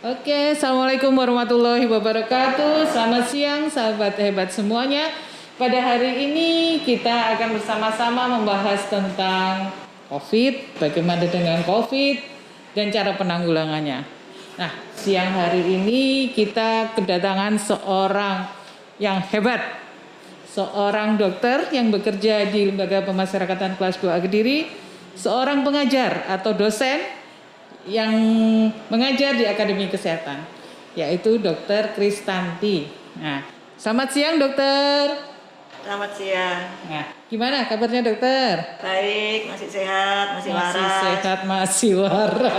Oke, Assalamualaikum warahmatullahi wabarakatuh. Selamat siang sahabat hebat semuanya. Pada hari ini kita akan bersama-sama membahas tentang COVID, bagaimana dengan COVID dan cara penanggulangannya. Nah, siang hari ini kita kedatangan seorang yang hebat, seorang dokter yang bekerja di Lembaga Pemasyarakatan Kelas 2 Kediri, seorang pengajar atau dosen yang mengajar di Akademi Kesehatan, yaitu Dr. Kristanti. Nah, selamat siang dokter. Selamat siang. Nah, gimana kabarnya dokter? Baik, masih sehat, masih waras. Masih sehat, masih waras.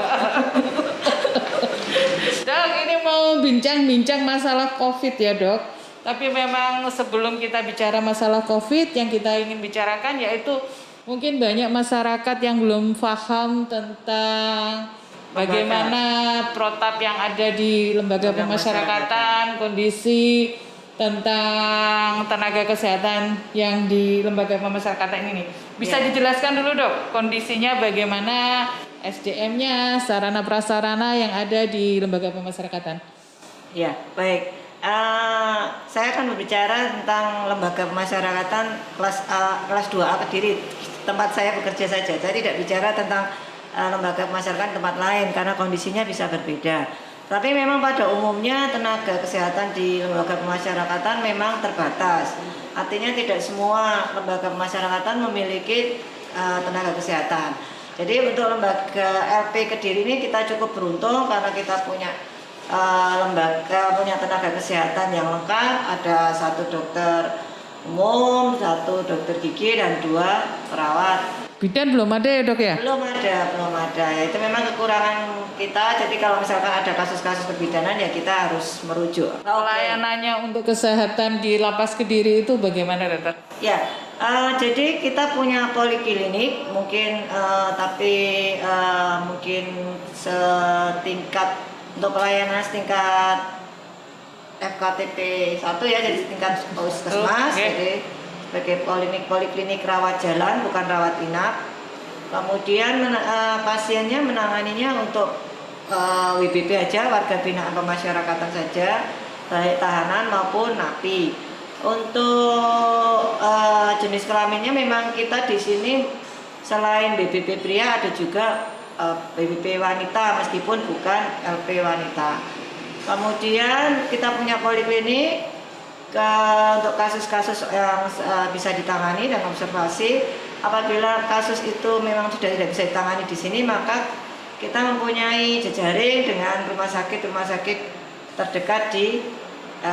Dok, ini mau bincang-bincang masalah COVID ya dok. Tapi memang sebelum kita bicara masalah COVID, yang kita ingin bicarakan yaitu mungkin banyak masyarakat yang belum paham tentang bagaimana protap yang ada di lembaga pemasyarakatan, kondisi tentang tenaga kesehatan yang di lembaga pemasyarakatan ini. Bisa dijelaskan dulu dok, kondisinya bagaimana, SDM-nya, sarana prasarana yang ada di lembaga pemasyarakatan. Ya, baik. Saya akan berbicara tentang lembaga pemasyarakatan kelas 2A Kediri, tempat saya bekerja saja. Saya tidak bicara tentang lembaga pemasyarakatan tempat lain karena kondisinya bisa berbeda. Tapi memang pada umumnya tenaga kesehatan di lembaga pemasyarakatan memang terbatas. Artinya tidak semua lembaga pemasyarakatan memiliki tenaga kesehatan. Jadi untuk lembaga LP Kediri ini kita cukup beruntung karena kita punya punya tenaga kesehatan yang lengkap. Ada 1 dokter umum, 1 dokter gigi dan 2 perawat. Bidan belum ada ya dok ya? Belum ada. Itu memang kekurangan kita. Jadi kalau misalkan ada kasus-kasus kebidanan ya kita harus merujuk. Pelayanannya untuk kesehatan di Lapas Kediri itu bagaimana dokter? Ya, jadi kita punya poliklinik mungkin mungkin setingkat untuk pelayanan setingkat FKTP 1 ya, jadi setingkat puskesmas. Jadi sebagai poliklinik rawat jalan, bukan rawat inap. Kemudian pasiennya menanganinya untuk WBP aja, warga binaan pemasyarakatan saja, baik tahanan maupun napi. Untuk jenis kelaminnya memang kita di sini selain BBP pria ada juga BBP wanita meskipun bukan LP wanita. Kemudian kita punya poliklinik untuk kasus-kasus yang bisa ditangani dan observasi. Apabila kasus itu memang sudah tidak bisa ditangani di sini, maka kita mempunyai jejaring dengan rumah sakit terdekat di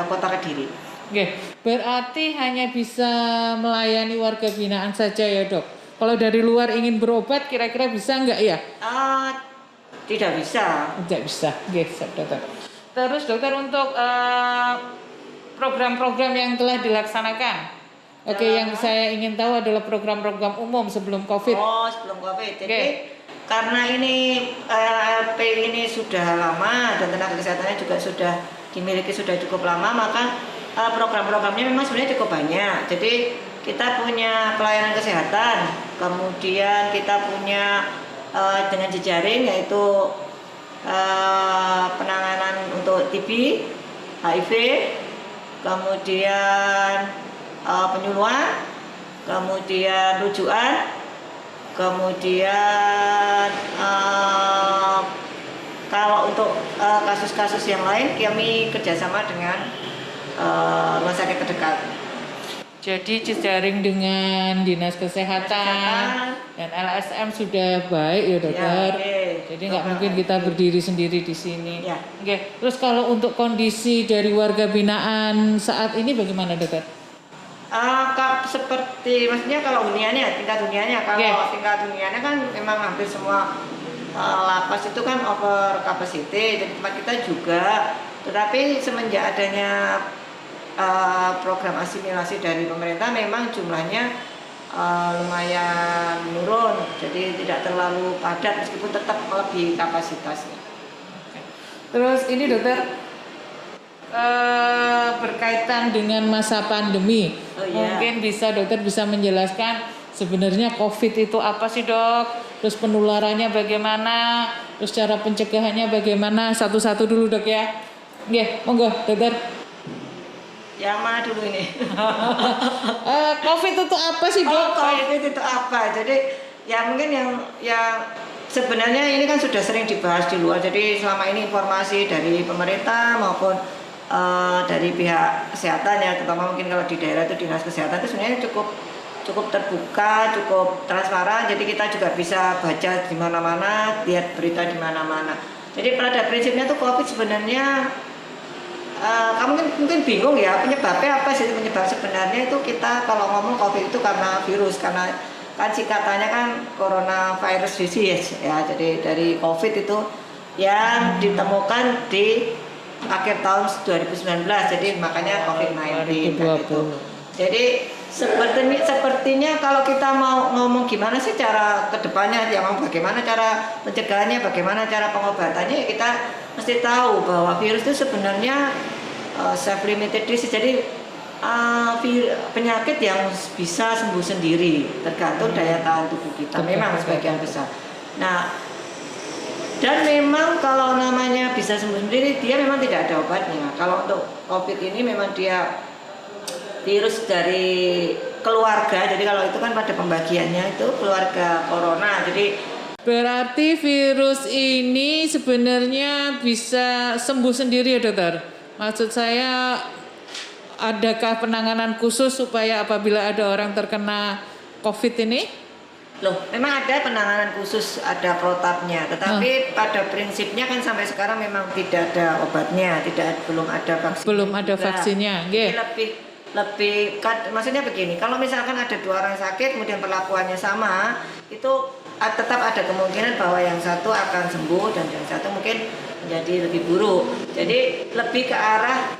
Kota Kediri. Oke, berarti hanya bisa melayani warga binaan saja ya dok? Kalau dari luar ingin berobat kira-kira bisa nggak ya? Tidak bisa. Tidak bisa, oke dokter. Terus dokter untuk program-program yang telah dilaksanakan. Oke, yang saya ingin tahu adalah program-program umum sebelum COVID. Oh, sebelum COVID. Jadi karena ini LP ini sudah lama dan tenaga kesehatannya juga sudah dimiliki sudah cukup lama, maka program-programnya memang sebenarnya cukup banyak. Jadi kita punya pelayanan kesehatan, kemudian kita punya dengan jejaring yaitu penanganan untuk TB, HIV, kemudian penyuluhan, kemudian rujukan, kemudian kalau untuk kasus-kasus yang lain kami kerjasama dengan rumah sakit terdekat. Jadi jejaring dengan dinas kesehatan dan LSM sudah baik ya dokter. Jadi nggak mungkin kita berdiri sendiri di sini. Oke. Terus kalau untuk kondisi dari warga binaan saat ini bagaimana dokter? Seperti maksudnya kalau huniannya, tingkat huniannya, tingkat huniannya kan memang hampir semua lapas itu kan over capacity, jadi tempat kita juga. Tetapi semenjak adanya program asimilasi dari pemerintah memang jumlahnya lumayan menurun, jadi tidak terlalu padat meskipun tetap melebihi kapasitasnya. Terus ini dokter berkaitan dengan masa pandemi, mungkin dokter bisa menjelaskan sebenarnya COVID itu apa sih dok? Terus penularannya bagaimana? terus cara pencegahannya bagaimana, satu-satu dulu dok ya. Oke, monggo dokter. Yang mana dulu ini? COVID itu apa sih dok? Oh, COVID itu apa? Jadi ya mungkin yang sebenarnya ini kan sudah sering dibahas di luar. Jadi selama ini informasi dari pemerintah maupun dari pihak kesehatan ya, terutama mungkin kalau di daerah itu dinas kesehatan itu sebenarnya cukup terbuka, cukup transparan. Jadi kita juga bisa baca di mana-mana, lihat berita di mana-mana. Jadi pada prinsipnya tuh COVID sebenarnya kamu mungkin bingung ya penyebabnya apa sih. Penyebab sebenarnya itu kita kalau ngomong COVID itu karena virus, karena kan singkatannya kan coronavirus disease ya. Jadi dari COVID itu yang ditemukan di akhir tahun 2019, jadi makanya COVID-19 gitu. Jadi sepertinya kalau kita mau ngomong gimana sih cara kedepannya, ya mau bagaimana cara pencegahannya, bagaimana cara pengobatannya, ya kita mesti tahu bahwa virus itu sebenarnya self-limited disease. Jadi penyakit yang bisa sembuh sendiri tergantung daya tahan tubuh kita, memang sebagian besar. Nah, dan memang kalau namanya bisa sembuh sendiri, dia memang tidak ada obatnya. Kalau untuk COVID ini memang dia virus dari keluarga, jadi kalau itu kan pada pembagiannya itu keluarga corona. Jadi berarti virus ini sebenarnya bisa sembuh sendiri ya dokter? Maksud saya, adakah penanganan khusus supaya apabila ada orang terkena COVID ini? Loh, memang ada penanganan khusus, ada protapnya, tetapi pada prinsipnya kan sampai sekarang memang tidak ada obatnya, belum ada vaksin. Belum ada vaksinnya, Jadi lebih maksudnya begini, kalau misalkan ada dua orang sakit kemudian perlakuannya sama, itu tetap ada kemungkinan bahwa yang satu akan sembuh dan yang satu mungkin menjadi lebih buruk. Jadi lebih ke arah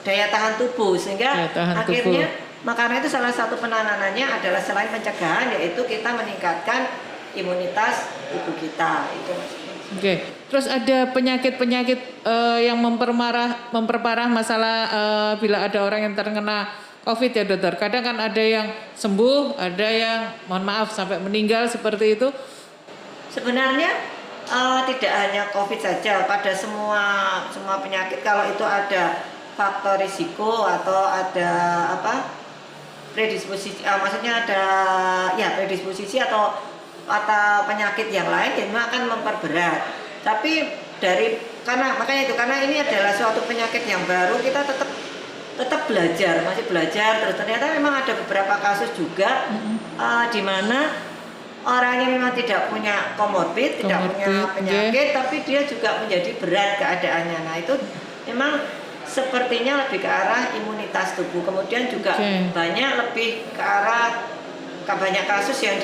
daya tahan tubuh, sehingga akhirnya makanya itu salah satu penanganannya adalah selain pencegahan, yaitu kita meningkatkan imunitas tubuh kita itu. Oke. Terus ada penyakit-penyakit yang memperparah masalah bila ada orang yang terkena COVID ya dokter. Kadang kan ada yang sembuh, ada yang mohon maaf sampai meninggal seperti itu. Sebenarnya tidak hanya COVID saja, pada semua penyakit kalau itu ada faktor risiko atau ada predisposisi, maksudnya ada ya predisposisi atau penyakit yang lain, itu akan memperberat. Tapi karena ini adalah suatu penyakit yang baru, kita tetap masih belajar. Terus ternyata memang ada beberapa kasus juga di mana orangnya memang tidak punya komorbid, tidak punya penyakit, tapi dia juga menjadi berat keadaannya. Nah itu memang sepertinya lebih ke arah imunitas tubuh. Kemudian juga lebih ke arah banyak kasus yang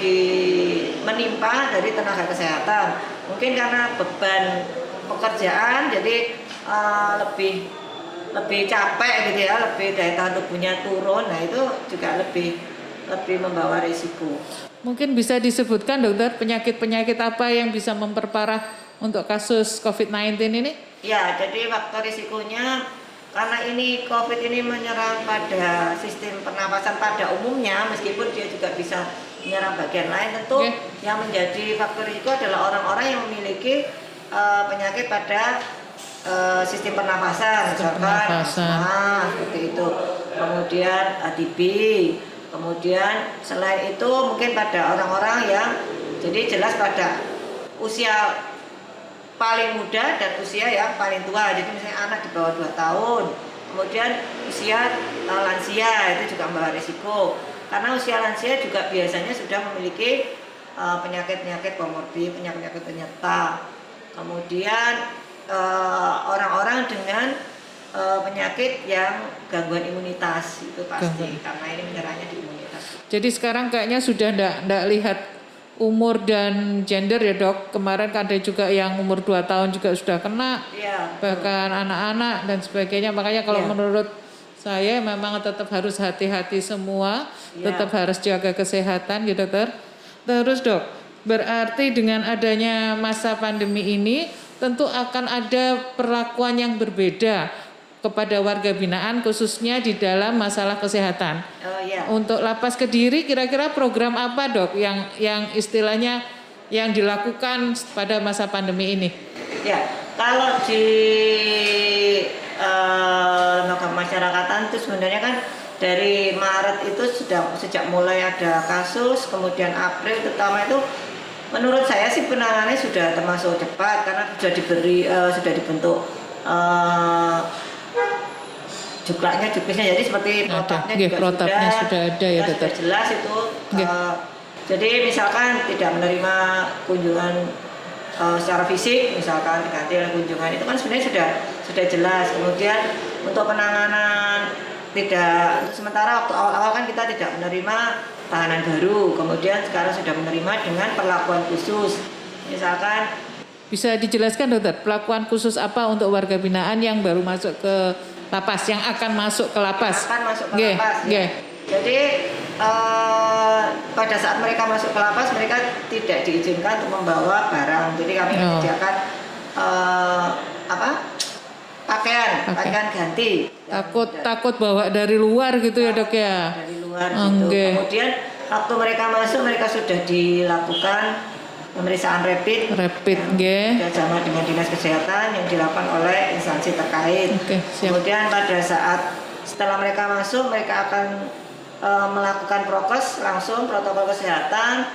menimpa dari tenaga kesehatan. Mungkin karena beban pekerjaan, jadi lebih capek gitu ya, lebih daya tahan tubuhnya turun. Nah itu juga lebih membawa risiko. Mungkin bisa disebutkan dokter penyakit-penyakit apa yang bisa memperparah untuk kasus COVID-19 ini? Ya, jadi faktor risikonya karena ini COVID ini menyerang pada sistem pernapasan pada umumnya, meskipun dia juga bisa menyerang bagian lain, tentu yang menjadi faktor risiko adalah orang-orang yang memiliki penyakit pada sistem pernapasan, misalkan asma seperti itu, kemudian TB, kemudian selain itu mungkin pada orang-orang yang jadi jelas pada usia paling muda dan usia yang paling tua. Jadi misalnya anak di bawah 2 tahun, kemudian usia lansia itu juga membawa risiko. Karena usia lansia juga biasanya sudah memiliki penyakit-penyakit komorbid, penyakit penyerta. Kemudian orang-orang dengan penyakit yang gangguan imunitas itu pasti, karena ini menyerangnya di imunitas. Jadi sekarang kayaknya sudah enggak lihat umur dan gender ya dok. Kemarin ada juga yang umur 2 tahun juga sudah kena, bahkan anak-anak dan sebagainya. Makanya kalau menurut saya memang tetap harus hati-hati semua, tetap harus jaga kesehatan ya dokter. Terus dok, berarti dengan adanya masa pandemi ini tentu akan ada perlakuan yang berbeda kepada warga binaan, khususnya di dalam masalah kesehatan. Oh, iya. Untuk Lapas Kediri kira-kira program apa dok yang istilahnya yang dilakukan pada masa pandemi ini? Ya, kalau di lembaga masyarakatan itu sebenarnya kan dari Maret itu sudah sejak mulai ada kasus, kemudian April terutama itu menurut saya sih penanganannya sudah termasuk cepat karena sudah dibentuk juknisnya, jadi seperti protapnya sudah ada ya, sudah jelas itu. Jadi misalkan tidak menerima kunjungan secara fisik, misalkan diganti oleh kunjungan, itu kan sebenarnya sudah jelas. Kemudian untuk penanganan untuk sementara waktu awal-awal kan kita tidak menerima tahanan baru, kemudian sekarang sudah menerima dengan perlakuan khusus. Misalkan bisa dijelaskan dokter, perlakuan khusus apa untuk warga binaan yang baru masuk ke lapas, yang akan masuk ke lapas? Akan masuk ke lapas. Ya. Jadi pada saat mereka masuk ke lapas, mereka tidak diizinkan untuk membawa barang. Jadi kami menyediakan pakaian ganti. Takut bawa dari luar gitu ya dok ya? Dari luar gitu. Kemudian waktu mereka masuk, mereka sudah dilakukan pemeriksaan rapid sama dengan dinas kesehatan yang dilakukan oleh instansi terkait. Kemudian pada saat setelah mereka masuk, mereka akan melakukan prokes langsung, protokol kesehatan,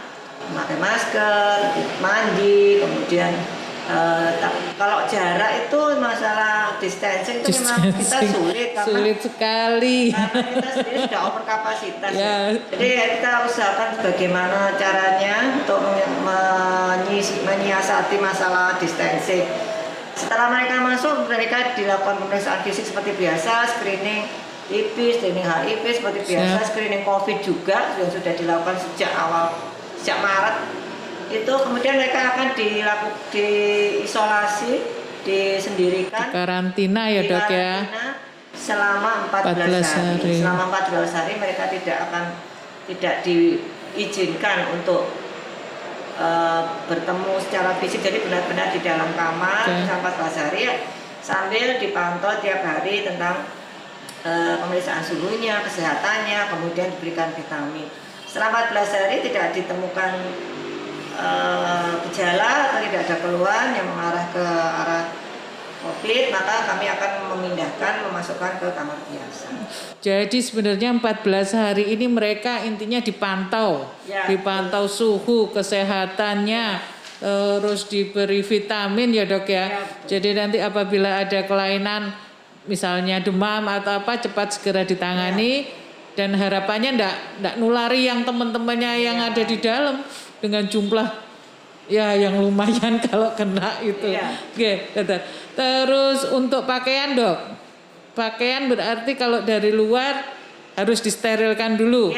memakai masker, mandi, kemudian kalau jarak itu masalah distancing itu memang kita sulit sekali karena kita sendiri sudah over kapasitas jadi kita usahakan bagaimana caranya untuk menyiasati masalah distancing. Setelah mereka masuk, mereka dilakukan pemeriksaan fisik seperti biasa, screening TB, screening HIV seperti biasa, screening COVID juga yang sudah dilakukan sejak Maret itu. Kemudian mereka akan diisolasi, disendirikan, karantina ya dok ya, selama 14 hari. Selama 14 hari mereka tidak diizinkan untuk bertemu secara fisik, jadi benar-benar di dalam kamar selama 14 hari sambil dipantau tiap hari tentang pemeriksaan suhunya, kesehatannya, kemudian diberikan vitamin. Setelah 14 hari tidak ditemukan gejala atau tidak ada keluhan yang mengarah ke arah COVID, maka kami akan memasukkan ke kamar biasa. Jadi sebenarnya 14 hari ini mereka intinya dipantau, dipantau suhu, kesehatannya, terus diberi vitamin ya dok ya. Jadi nanti apabila ada kelainan, misalnya demam atau apa, cepat segera ditangani dan harapannya enggak nulari yang teman-temannya yang ada di dalam dengan jumlah yang lumayan kalau kena itu. Terus untuk pakaian dok, pakaian berarti kalau dari luar harus disterilkan dulu.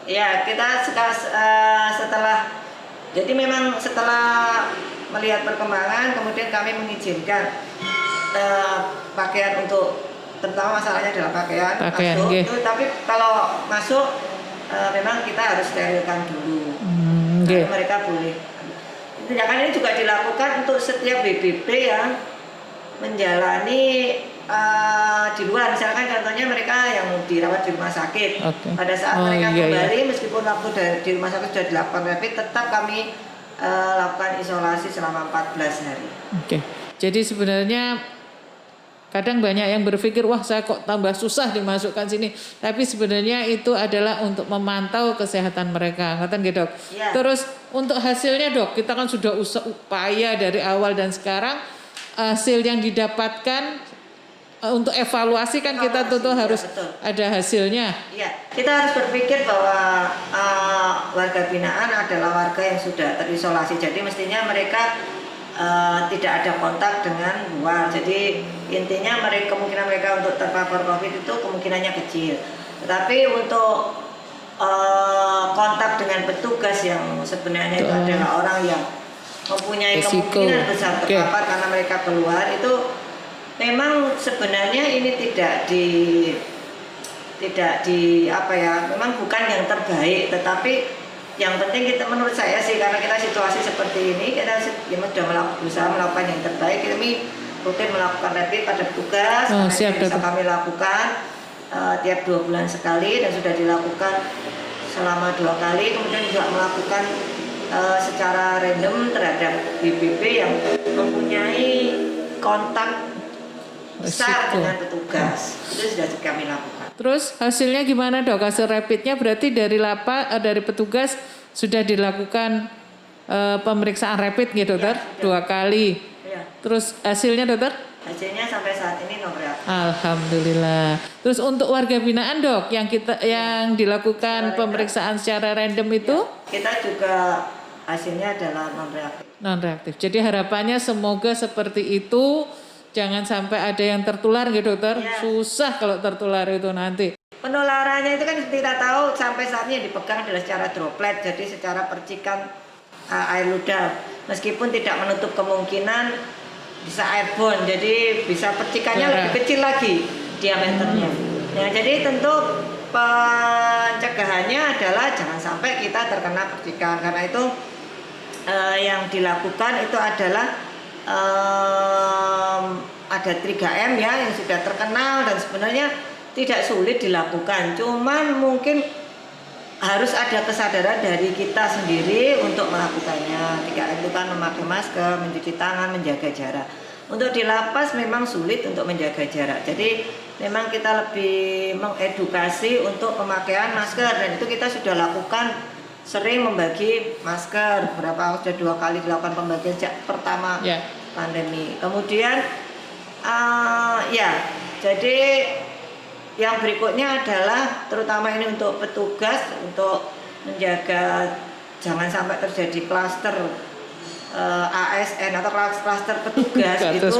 Kita setelah melihat perkembangan, kemudian kami mengizinkan pakaian untuk, terutama masalahnya adalah pakaian masuk itu, tapi kalau masuk memang kita harus sterilkan dulu. Mereka boleh. Tindakan ini juga dilakukan untuk setiap BBB yang menjalani di luar. Misalkan contohnya mereka yang dirawat di rumah sakit. Pada saat mereka kembali, meskipun waktu di rumah sakit sudah dilakukan rapid, tetap kami lakukan isolasi selama 14 hari. Jadi sebenarnya kadang banyak yang berpikir, wah saya kok tambah susah dimasukkan sini. Tapi sebenarnya itu adalah untuk memantau kesehatan mereka. Ngatan gitu dok. Terus untuk hasilnya dok, kita kan sudah upaya dari awal dan sekarang hasil yang didapatkan untuk evaluasi kan kita tentu harus ada hasilnya. Kita harus berpikir bahwa warga binaan adalah warga yang sudah terisolasi. Jadi mestinya mereka tidak ada kontak dengan luar. Jadi intinya kemungkinan mereka untuk terpapar COVID itu kemungkinannya kecil. Tetapi untuk kontak dengan petugas yang sebenarnya itu adalah orang yang mempunyai kemungkinan besar terpapar karena mereka keluar, itu memang sebenarnya ini memang bukan yang terbaik, tetapi yang penting kita, menurut saya sih, karena kita situasi seperti ini, kita sudah berusaha melakukan yang terbaik. Kami rutin melakukan rapid pada petugas, bisa kami lakukan tiap 2 bulan sekali dan sudah dilakukan selama 2 kali. Kemudian juga melakukan secara random terhadap HPV yang mempunyai kontak besar Resiko. dengan petugas. Itu sudah kami lakukan. Terus hasilnya gimana dok? Hasil rapidnya berarti dari petugas sudah dilakukan pemeriksaan rapid gitu dokter? Ya, 2 kali. Ya. Terus hasilnya dokter? Hasilnya sampai saat ini non reaktif. Alhamdulillah. Terus untuk warga binaan dok yang dilakukan pemeriksaan secara random itu? Kita juga hasilnya adalah non reaktif. Non reaktif. Jadi harapannya semoga seperti itu. Jangan sampai ada yang tertular gitu dokter. Ya. Susah kalau tertular itu nanti. Penularannya itu kan kita tahu sampai saat ini yang dipegang adalah secara droplet, jadi secara percikan air ludah. Meskipun tidak menutup kemungkinan bisa airborne, jadi bisa percikannya lebih kecil lagi diameternya. Ya, jadi tentu pencegahannya adalah jangan sampai kita terkena percikan. Karena itu yang dilakukan itu adalah ada 3M ya yang sudah terkenal dan sebenarnya tidak sulit dilakukan, cuman mungkin harus ada kesadaran dari kita sendiri untuk melakukannya. 3M itu kan memakai masker, mencuci tangan, menjaga jarak. Untuk di lapas memang sulit untuk menjaga jarak, jadi memang kita lebih mengedukasi untuk pemakaian masker dan itu kita sudah lakukan, sering membagi masker. Sudah 2 kali dilakukan pembagian sejak pertama pandemi. Kemudian jadi yang berikutnya adalah terutama ini untuk petugas untuk menjaga jangan sampai terjadi klaster ASN atau klaster petugas itu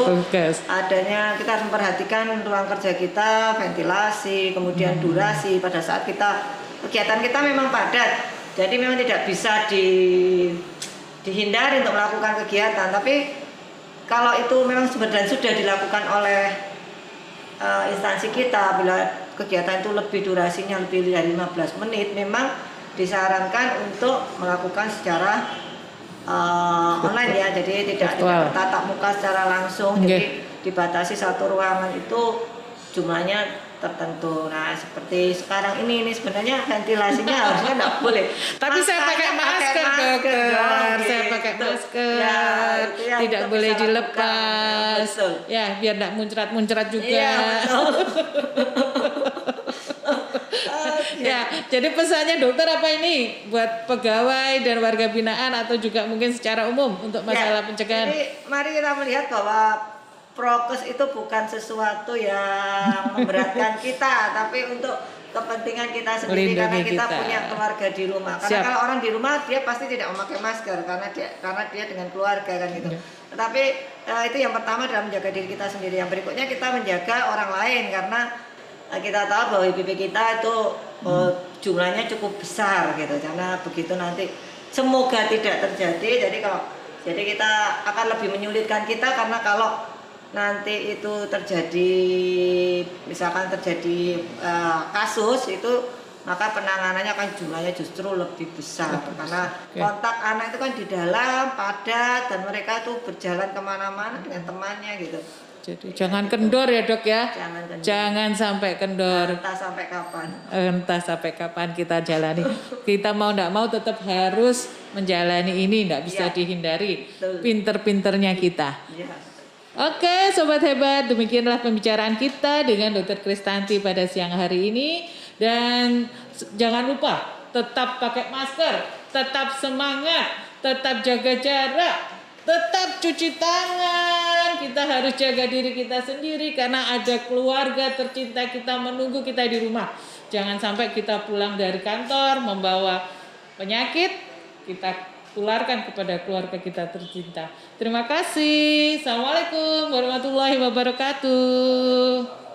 adanya. Kita harus memperhatikan ruang kerja kita, ventilasi, kemudian durasi pada saat kegiatan kita memang padat, jadi memang tidak bisa dihindari untuk melakukan kegiatan. Tapi kalau itu memang sebenarnya sudah dilakukan oleh instansi kita, bila kegiatan itu durasinya lebih dari 15 menit, memang disarankan untuk melakukan secara online ya, jadi tidak bertatap muka secara langsung. Jadi dibatasi satu ruangan itu jumlahnya tertentu. Nah seperti sekarang ini sebenarnya ventilasinya harusnya tidak boleh. Tapi saya pakai masker dokter, saya pakai masker, tidak boleh dilepas. Ya biar tidak muncrat-muncrat juga. Iya, betul. Ya, jadi pesannya dokter apa ini buat pegawai dan warga binaan atau juga mungkin secara umum untuk masalah pencegahan? Jadi mari kita melihat bahwa prokes itu bukan sesuatu yang memberatkan kita, tapi untuk kepentingan kita sendiri. Melindungi karena kita punya keluarga di rumah. Karena kalau orang di rumah dia pasti tidak memakai masker karena dia dengan keluarga kan gitu. Tetapi itu yang pertama adalah menjaga diri kita sendiri. Yang berikutnya kita menjaga orang lain karena kita tahu bahwa HPV kita itu jumlahnya cukup besar gitu. Karena begitu nanti semoga tidak terjadi. Jadi kita akan lebih menyulitkan kita karena kalau nanti itu misalkan terjadi kasus itu, maka penanganannya akan jumlahnya justru lebih besar karena kontak anak itu kan di dalam padat dan mereka tuh berjalan kemana-mana dengan temannya gitu. Jadi jangan kendor ya dok ya. Jangan sampai kendor. Entah sampai kapan. Entah sampai kapan kita jalani. Kita mau tidak mau tetap harus menjalani ini, tidak bisa dihindari. Pinter-pinternya kita. Oke, sobat hebat, demikianlah pembicaraan kita dengan Dr. Kristanti pada siang hari ini. Dan jangan lupa tetap pakai masker, tetap semangat, tetap jaga jarak, tetap cuci tangan. Kita harus jaga diri kita sendiri karena ada keluarga tercinta kita menunggu kita di rumah. Jangan sampai kita pulang dari kantor membawa penyakit, kita tularkan kepada keluarga kita tercinta. Terima kasih. Assalamualaikum warahmatullahi wabarakatuh.